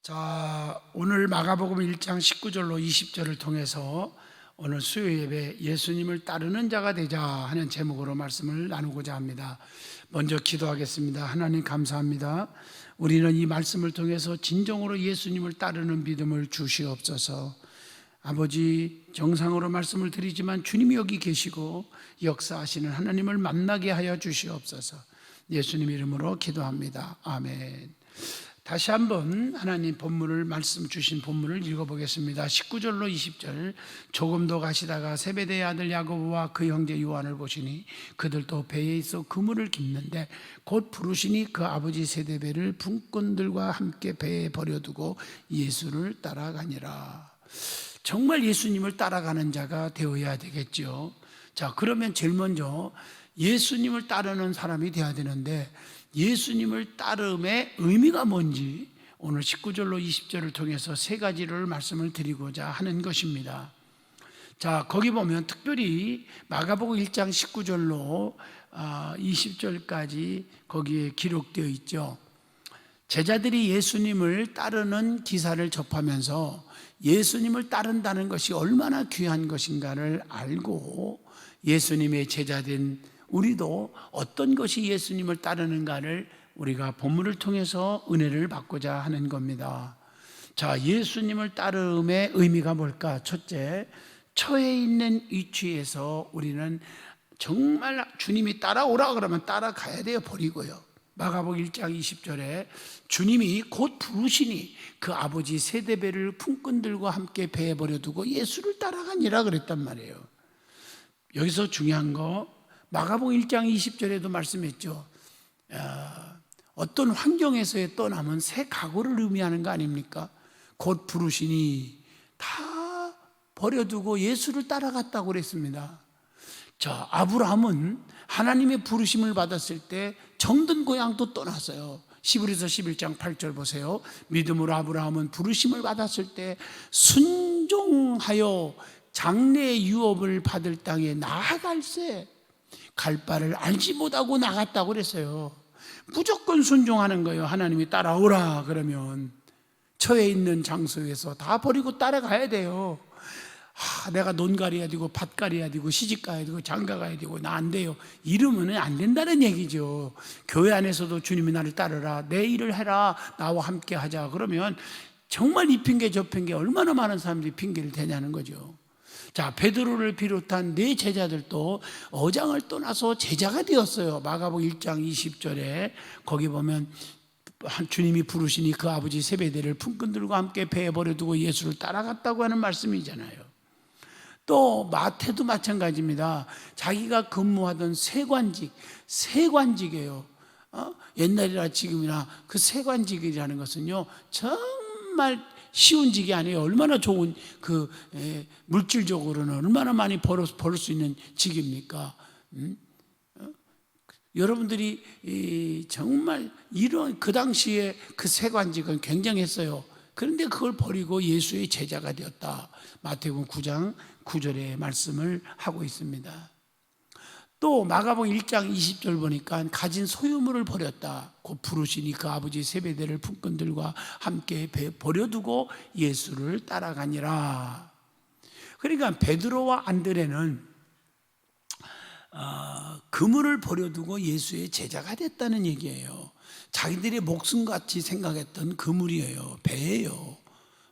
자, 오늘 마가복음 1장 19절로 20절을 통해서 오늘 수요 예배 예수님을 따르는 자가 되자 하는 제목으로 말씀을 나누고자 합니다. 먼저 기도하겠습니다. 하나님 감사합니다. 우리는 이 말씀을 통해서 진정으로 예수님을 따르는 믿음을 주시옵소서. 아버지, 정상으로 말씀을 드리지만 주님이 여기 계시고 역사하시는 하나님을 만나게 하여 주시옵소서. 예수님 이름으로 기도합니다. 아멘. 다시 한번 하나님 본문을 말씀 주신 본문을 읽어보겠습니다. 19절로 20절. 조금 더 가시다가 세베대의 아들 야고보와 그 형제 요한을 보시니 그들도 배에 있어 그물을 깁는데 곧 부르시니 그 아버지 세데베를 품꾼들과 함께 배에 버려두고 예수를 따라가니라. 정말 예수님을 따라가는 자가 되어야 되겠죠. 자, 그러면 제일 먼저 예수님을 따르는 사람이 되어야 되는데 예수님을 따름의 의미가 뭔지 오늘 19절로 20절을 통해서 세 가지를 말씀을 드리고자 하는 것입니다. 자, 거기 보면 특별히 마가복음 1장 19절로 20절까지 거기에 기록되어 있죠. 제자들이 예수님을 따르는 기사를 접하면서 예수님을 따른다는 것이 얼마나 귀한 것인가를 알고 예수님의 제자된 우리도 어떤 것이 예수님을 따르는가를 우리가 본문을 통해서 은혜를 받고자 하는 겁니다. 자, 예수님을 따름의 의미가 뭘까? 첫째, 처해 있는 위치에서 우리는 정말 주님이 따라오라 그러면 따라가야 돼요. 버리고요. 마가복음 1장 20절에 주님이 곧 부르시니 그 아버지 세데베를 품꾼들과 함께 배에 버려두고 예수를 따라가니라 그랬단 말이에요. 여기서 중요한 거 마가복음 1장 20절에도 말씀했죠. 어떤 환경에서의 떠남은 새 각오를 의미하는 거 아닙니까? 곧 부르시니 다 버려두고 예수를 따라갔다고 그랬습니다. 자, 아브라함은 하나님의 부르심을 받았을 때 정든 고향도 떠났어요. 히브리서 11장 8절 보세요. 믿음으로 아브라함은 부르심을 받았을 때 순종하여 장래의 유업을 받을 땅에 나아갈새 갈 바를 알지 못하고 나갔다고 그랬어요. 무조건 순종하는 거예요. 하나님이 따라오라 그러면 처해 있는 장소에서 다 버리고 따라가야 돼요. 내가 논가리야 되고 밭가리야 되고 시집가야 되고 장가가야 되고 나 안 돼요 이러면 안 된다는 얘기죠. 교회 안에서도 주님이 나를 따르라, 내 일을 해라, 나와 함께 하자 그러면 정말 이 핑계 저 핑계 얼마나 많은 사람들이 핑계를 대냐는 거죠. 자, 베드로를 비롯한 네 제자들도 어장을 떠나서 제자가 되었어요. 마가복음 1장 20절에 거기 보면 주님이 부르시니 그 아버지 세베대를 품꾼들과 함께 배에 버려두고 예수를 따라갔다고 하는 말씀이잖아요. 또 마태도 마찬가지입니다. 자기가 근무하던 세관직이에요. 옛날이나 지금이나 그 세관직이라는 것은요 정말 쉬운 직이 아니에요. 얼마나 좋은 물질적으로는 얼마나 많이 벌 수 있는 직입니까? 여러분들이 정말 이런 그 당시에 그 세관직은 굉장했어요. 그런데 그걸 버리고 예수의 제자가 되었다. 마태복음 9장 9절의 말씀을 하고 있습니다. 또 마가복음 1장 20절 보니까 가진 소유물을 버렸다. 곧 부르시니 그 아버지 세베대를 품꾼들과 함께 버려두고 예수를 따라가니라. 그러니까 베드로와 안드레는 그물을 버려두고 예수의 제자가 됐다는 얘기예요. 자기들의 목숨같이 생각했던 그물이에요. 배예요.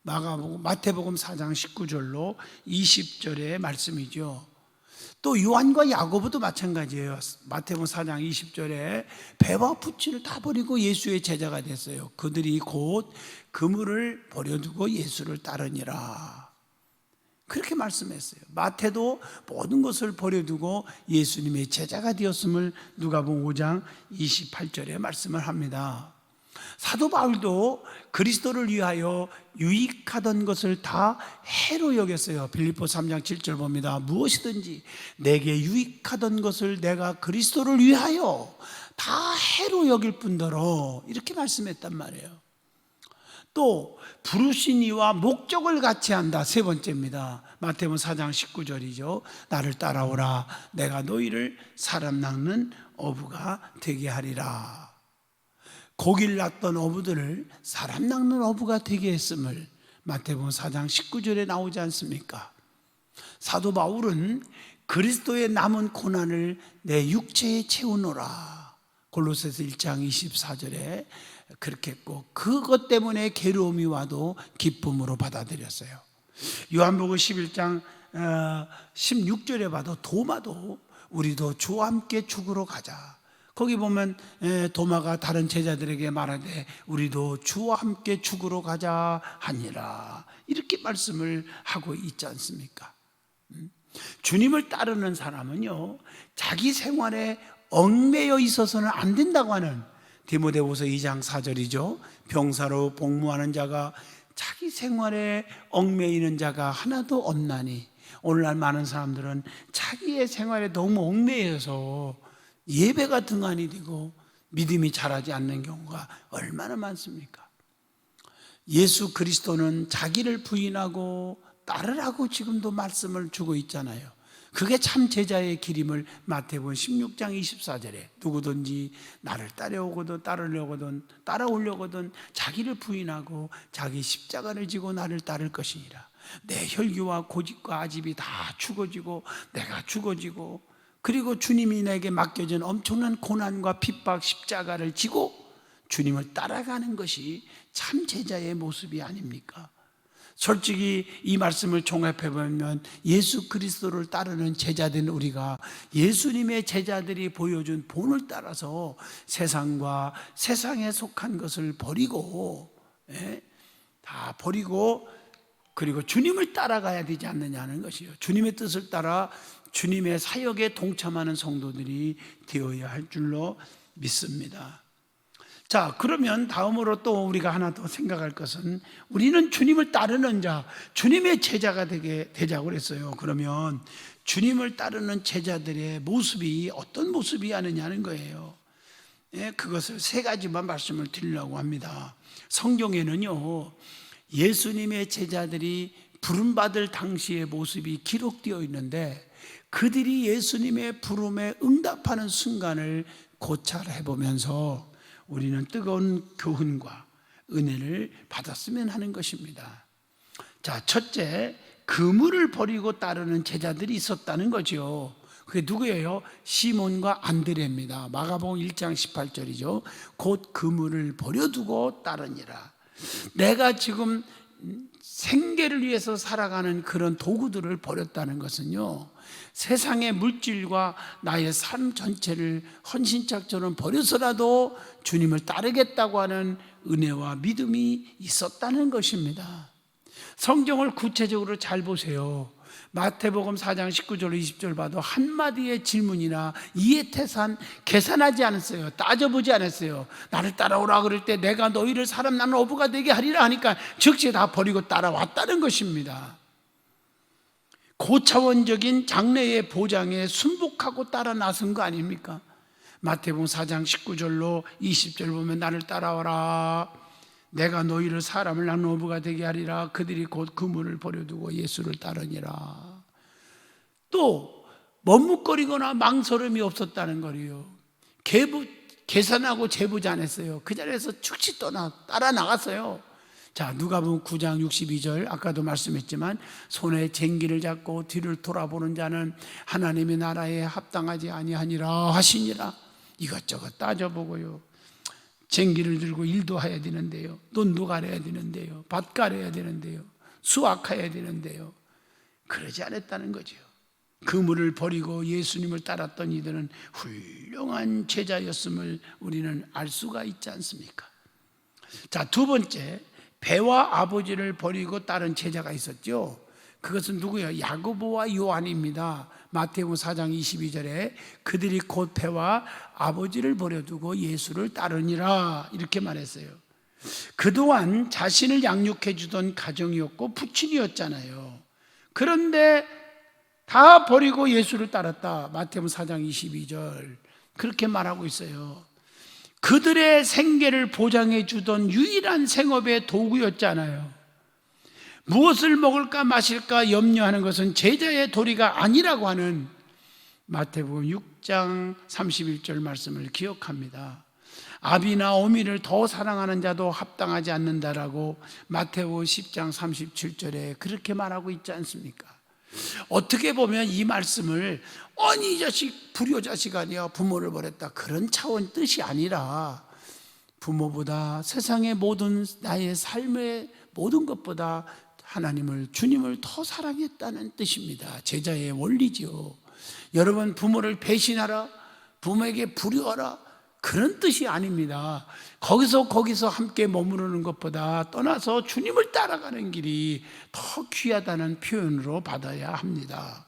마태복음 4장 19절로 20절의 말씀이죠. 또 요한과 야고보도 마찬가지예요. 마태복음 4장 20절에 배와 부치를 다 버리고 예수의 제자가 됐어요. 그들이 곧 그물을 버려두고 예수를 따르니라. 그렇게 말씀했어요. 마태도 모든 것을 버려두고 예수님의 제자가 되었음을 누가복음 5장 28절에 말씀을 합니다. 사도 바울도 그리스도를 위하여 유익하던 것을 다 해로 여겼어요. 빌립보 3장 7절 봅니다. 무엇이든지 내게 유익하던 것을 내가 그리스도를 위하여 다 해로 여길 뿐더러 이렇게 말씀했단 말이에요. 또 부르신 이와 목적을 같이 한다. 세 번째입니다. 마태복음 4장 19절이죠. 나를 따라오라, 내가 너희를 사람 낚는 어부가 되게 하리라. 고기를 낳던 어부들을 사람 낚는 어부가 되게 했음을 마태복음 4장 19절에 나오지 않습니까? 사도 바울은 그리스도의 남은 고난을 내 육체에 채우노라, 골로새서 1장 24절에 그렇게 했고, 그것 때문에 괴로움이 와도 기쁨으로 받아들였어요. 요한복음 11장 16절에 봐도 도마도 우리도 주와 함께 죽으러 가자, 거기 보면 도마가 다른 제자들에게 말하되 우리도 주와 함께 죽으러 가자 하니라, 이렇게 말씀을 하고 있지 않습니까? 주님을 따르는 사람은요, 자기 생활에 얽매여 있어서는 안 된다고 하는 디모데후서 2장 4절이죠. 병사로 복무하는 자가 자기 생활에 얽매이는 자가 하나도 없나니. 오늘날 많은 사람들은 자기의 생활에 너무 얽매여서 예배가 등한이 되고 믿음이 자라지 않는 경우가 얼마나 많습니까? 예수 그리스도는 자기를 부인하고 따르라고 지금도 말씀을 주고 있잖아요. 그게 참 제자의 길임을 마태복음 16장 24절에 누구든지 나를 따라오려거든 자기를 부인하고 자기 십자가를 지고 나를 따를 것이니라. 내 혈기와 고집과 아집이 다 죽어지고 내가 죽어지고, 그리고 주님이 내게 맡겨진 엄청난 고난과 핍박 십자가를 지고 주님을 따라가는 것이 참 제자의 모습이 아닙니까? 솔직히 이 말씀을 종합해보면 예수 그리스도를 따르는 제자된 우리가 예수님의 제자들이 보여준 본을 따라서 세상과 세상에 속한 것을 버리고, 다 버리고 그리고 주님을 따라가야 되지 않느냐는 것이요, 주님의 뜻을 따라 주님의 사역에 동참하는 성도들이 되어야 할 줄로 믿습니다. 자, 그러면 다음으로 또 우리가 하나 더 생각할 것은, 우리는 주님을 따르는 자, 주님의 제자가 되자고 그랬어요. 그러면 주님을 따르는 제자들의 모습이 어떤 모습이 하느냐는 거예요. 그것을 세 가지만 말씀을 드리려고 합니다. 성경에는요, 예수님의 제자들이 부름받을 당시의 모습이 기록되어 있는데, 그들이 예수님의 부름에 응답하는 순간을 고찰해 보면서 우리는 뜨거운 교훈과 은혜를 받았으면 하는 것입니다. 자, 첫째, 그물을 버리고 따르는 제자들이 있었다는 거죠. 그게 누구예요? 시몬과 안드레입니다. 마가복음 1장 18절이죠. 곧 그물을 버려두고 따르니라. 내가 지금 생계를 위해서 살아가는 그런 도구들을 버렸다는 것은요, 세상의 물질과 나의 삶 전체를 헌신짝처럼 버려서라도 주님을 따르겠다고 하는 은혜와 믿음이 있었다는 것입니다. 성경을 구체적으로 잘 보세요. 마태복음 4장 19절 20절 봐도 한마디의 질문이나 이해태산 계산하지 않았어요. 따져보지 않았어요. 나를 따라오라 그럴 때 내가 너희를 사람 나는 어부가 되게 하리라 하니까 즉시 다 버리고 따라왔다는 것입니다. 고차원적인 장래의 보장에 순복하고 따라 나선 거 아닙니까? 마태복음 4장 19절로 20절 보면 나를 따라와라, 내가 너희를 사람을 낳는 어부가 되게 하리라. 그들이 곧 그물을 버려두고 예수를 따르니라. 또 머뭇거리거나 망설임이 없었다는 거예요. 계산하고 재보지 않았어요. 그 자리에서 즉시 따라 나갔어요. 자, 누가복음 9장 62절, 아까도 말씀했지만 손에 쟁기를 잡고 뒤를 돌아보는 자는 하나님의 나라에 합당하지 아니하니라 하시니라. 이것저것 따져보고요, 쟁기를 들고 일도 해야 되는데요, 논도 갈아야 되는데요, 밭 갈아야 되는데요, 수확해야 되는데요, 그러지 않았다는 거죠. 그물을 버리고 예수님을 따랐던 이들은 훌륭한 제자였음을 우리는 알 수가 있지 않습니까? 자, 두 번째, 배와 아버지를 버리고 따른 제자가 있었죠. 그것은 누구예요? 야고보와 요한입니다. 마태복음 4장 22절에 그들이 곧 배와 아버지를 버려두고 예수를 따르니라 이렇게 말했어요. 그동안 자신을 양육해 주던 가정이었고 부친이었잖아요. 그런데 다 버리고 예수를 따랐다. 마태복음 4장 22절 그렇게 말하고 있어요. 그들의 생계를 보장해 주던 유일한 생업의 도구였잖아요. 무엇을 먹을까 마실까 염려하는 것은 제자의 도리가 아니라고 하는 마태복음 6장 31절 말씀을 기억합니다. 아비나 어미를 더 사랑하는 자도 합당하지 않는다라고 마태복음 10장 37절에 그렇게 말하고 있지 않습니까? 어떻게 보면 이 말씀을 아니 이 자식 불효자식 아니야, 부모를 버렸다, 그런 차원 뜻이 아니라 부모보다 세상의 모든 나의 삶의 모든 것보다 하나님을, 주님을 더 사랑했다는 뜻입니다. 제자의 원리지요. 여러분, 부모를 배신하라, 부모에게 불효하라, 그런 뜻이 아닙니다. 거기서 함께 머무르는 것보다 떠나서 주님을 따라가는 길이 더 귀하다는 표현으로 받아야 합니다.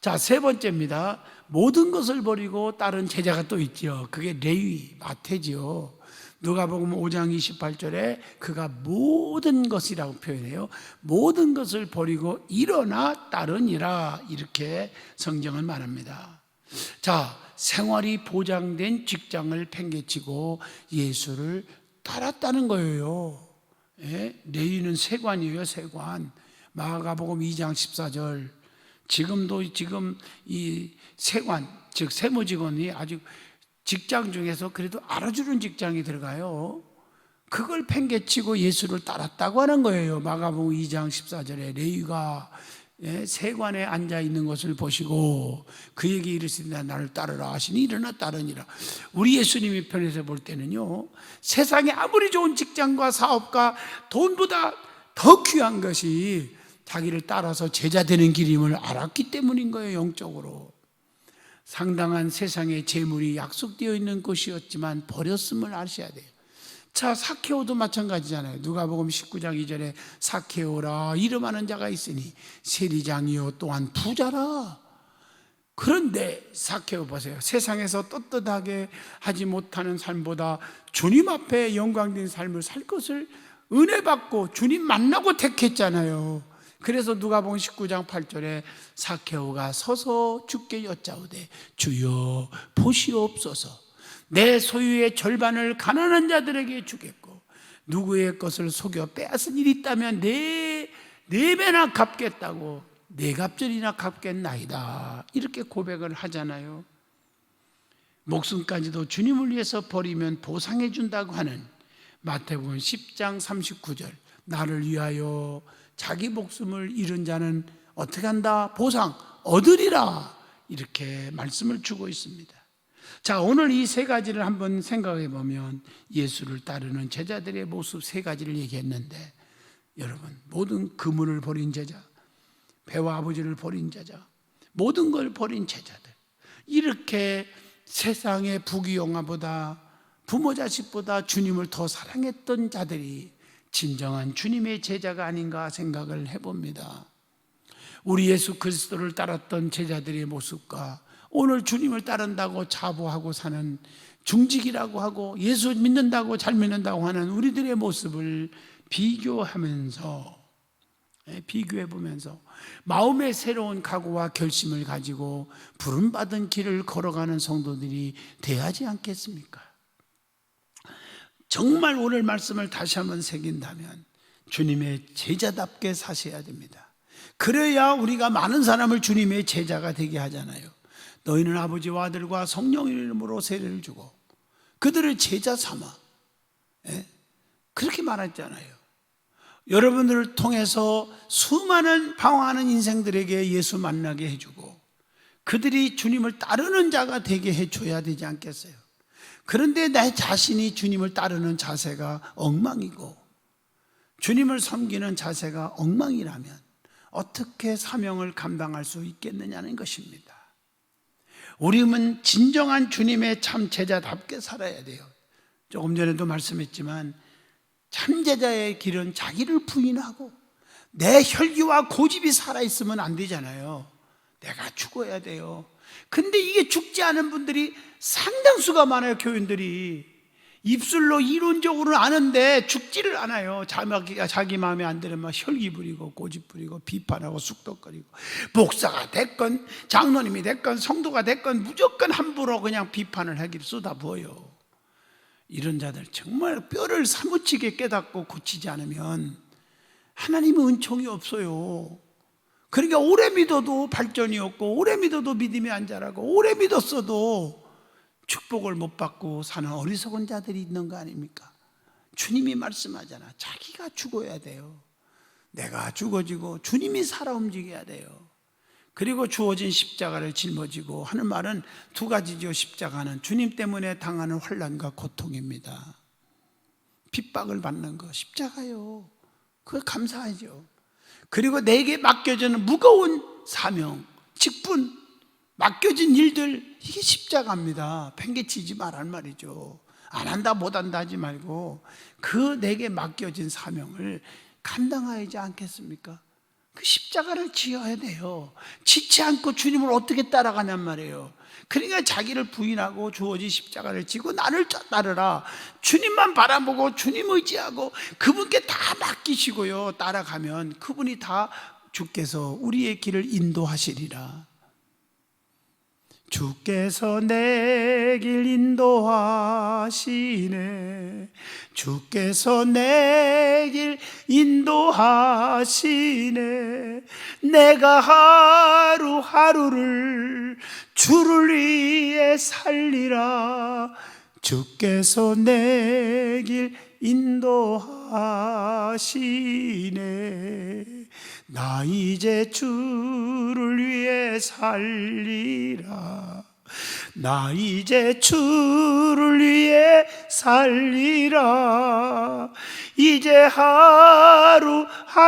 자, 세 번째입니다. 모든 것을 버리고 따른 제자가 또 있죠. 그게 레위, 마태지요. 누가복음 5장 28절에 그가 모든 것이라고 표현해요. 모든 것을 버리고 일어나 따르니라, 이렇게 성경은 말합니다. 자, 생활이 보장된 직장을 팽개치고 예수를 따랐다는 거예요. 예? 레위는 세관이에요, 세관. 마가복음 2장 14절. 지금 이 세관, 즉 세무직원이 아주 직장 중에서 그래도 알아주는 직장이 들어가요. 그걸 팽개치고 예수를 따랐다고 하는 거예요. 마가복음 2장 14절에 레위가 세관에 앉아 있는 것을 보시고 그에게 이르시되 나를 따르라 하시니 일어나 따르니라. 우리 예수님의 편에서 볼 때는요, 세상에 아무리 좋은 직장과 사업과 돈보다 더 귀한 것이 자기를 따라서 제자 되는 길임을 알았기 때문인 거예요. 영적으로 상당한 세상의 재물이 약속되어 있는 곳이었지만 버렸음을 아셔야 돼요. 자, 사케오도 마찬가지잖아요. 누가복음 19장 2절에 사케오라 이름하는 자가 있으니 세리장이요 또한 부자라. 그런데 사케오 보세요. 세상에서 떳떳하게 하지 못하는 삶보다 주님 앞에 영광된 삶을 살 것을 은혜 받고 주님 만나고 택했잖아요. 그래서 누가복음 19장 8절에 사케오가 서서 주께 여짜오되 주여 보시옵소서, 내 소유의 절반을 가난한 자들에게 주겠고 누구의 것을 속여 빼앗은 일이 있다면 네 배나 갚겠다고, 네 갑절이나 갚겠나이다, 이렇게 고백을 하잖아요. 목숨까지도 주님을 위해서 버리면 보상해 준다고 하는 마태복음 10장 39절, 나를 위하여 자기 목숨을 잃은 자는 어떻게 한다? 보상 얻으리라, 이렇게 말씀을 주고 있습니다. 자, 오늘 이 세 가지를 한번 생각해 보면 예수를 따르는 제자들의 모습 세 가지를 얘기했는데, 여러분, 모든 그물을 버린 제자, 배와 아버지를 버린 제자, 모든 걸 버린 제자들, 이렇게 세상의 부귀영화보다 부모 자식보다 주님을 더 사랑했던 자들이 진정한 주님의 제자가 아닌가 생각을 해봅니다. 우리 예수 그리스도를 따랐던 제자들의 모습과 오늘 주님을 따른다고 자부하고 사는, 중직이라고 하고 예수 믿는다고 잘 믿는다고 하는 우리들의 모습을 비교하면서, 비교해보면서 마음의 새로운 각오와 결심을 가지고 부름받은 길을 걸어가는 성도들이 돼야지 않겠습니까? 정말 오늘 말씀을 다시 한번 새긴다면 주님의 제자답게 사셔야 됩니다. 그래야 우리가 많은 사람을 주님의 제자가 되게 하잖아요. 너희는 아버지와 아들과 성령의 이름으로 세례를 주고 그들을 제자 삼아, 그렇게 말했잖아요. 여러분들을 통해서 수많은 방황하는 인생들에게 예수 만나게 해주고 그들이 주님을 따르는 자가 되게 해줘야 되지 않겠어요? 그런데 내 자신이 주님을 따르는 자세가 엉망이고 주님을 섬기는 자세가 엉망이라면 어떻게 사명을 감당할 수 있겠느냐는 것입니다. 우리는 진정한 주님의 참 제자답게 살아야 돼요. 조금 전에도 말씀했지만 참 제자의 길은 자기를 부인하고 내 혈기와 고집이 살아있으면 안 되잖아요. 내가 죽어야 돼요. 근데 이게 죽지 않은 분들이 상당수가 많아요. 교인들이 입술로 이론적으로는 아는데 죽지를 않아요. 자기 마음에 안 들으면 혈기 부리고 고집 부리고 비판하고 쑥덕거리고, 목사가 됐건 장로님이 됐건 성도가 됐건 무조건 함부로 그냥 비판을 하기를 쏟아부어요. 이런 자들 정말 뼈를 사무치게 깨닫고 고치지 않으면 하나님의 은총이 없어요. 그러니까 오래 믿어도 발전이 없고 오래 믿어도 믿음이 안 자라고 오래 믿었어도 축복을 못 받고 사는 어리석은 자들이 있는 거 아닙니까? 주님이 말씀하잖아. 자기가 죽어야 돼요. 내가 죽어지고 주님이 살아 움직여야 돼요. 그리고 주어진 십자가를 짊어지고 하는 말은 두 가지죠. 십자가는 주님 때문에 당하는 환난과 고통입니다. 핍박을 받는 거 십자가요. 그거 감사하죠. 그리고 내게 맡겨지는 무거운 사명, 직분, 맡겨진 일들, 이게 십자가입니다. 팽개치지 말란 말이죠. 안 한다 못한다 하지 말고 그 내게 맡겨진 사명을 감당하지 않겠습니까? 그 십자가를 지어야 돼요. 지지 않고 주님을 어떻게 따라가냔 말이에요. 그러니까 자기를 부인하고 주어진 십자가를 지고 나를 따르라. 주님만 바라보고 주님 의지하고 그분께 다 맡기시고요, 따라가면 그분이 다 주께서 우리의 길을 인도하시리라. 주께서 내 길 인도하시네. 주께서 내 길 인도하시네. 내가 하루하루를 주를 위해 살리라. 주께서 내 길 인도하시네. 나 이제 주를 위해 살리라. 나 이제 주를 위해 살리라. 이제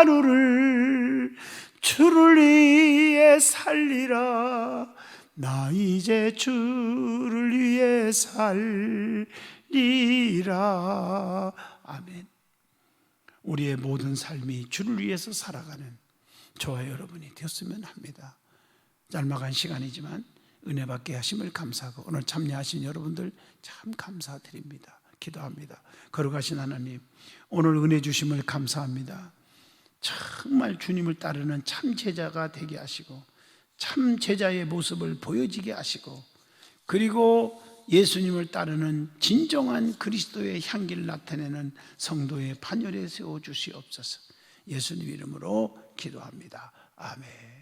하루하루를 주를 위해 살리라. 나 이제 주를 위해 살리라. 아멘. 우리의 모든 삶이 주를 위해서 살아가는 저와 여러분이 되었으면 합니다. 짤막한 시간이지만 은혜 받게 하심을 감사하고 오늘 참여하신 여러분들 참 감사드립니다. 기도합니다. 거룩하신 하나님, 오늘 은혜 주심을 감사합니다. 정말 주님을 따르는 참 제자가 되게 하시고 참 제자의 모습을 보여지게 하시고 그리고 예수님을 따르는 진정한 그리스도의 향기를 나타내는 성도의 반열에 세워주시옵소서. 예수님 이름으로 기도합니다. 아멘.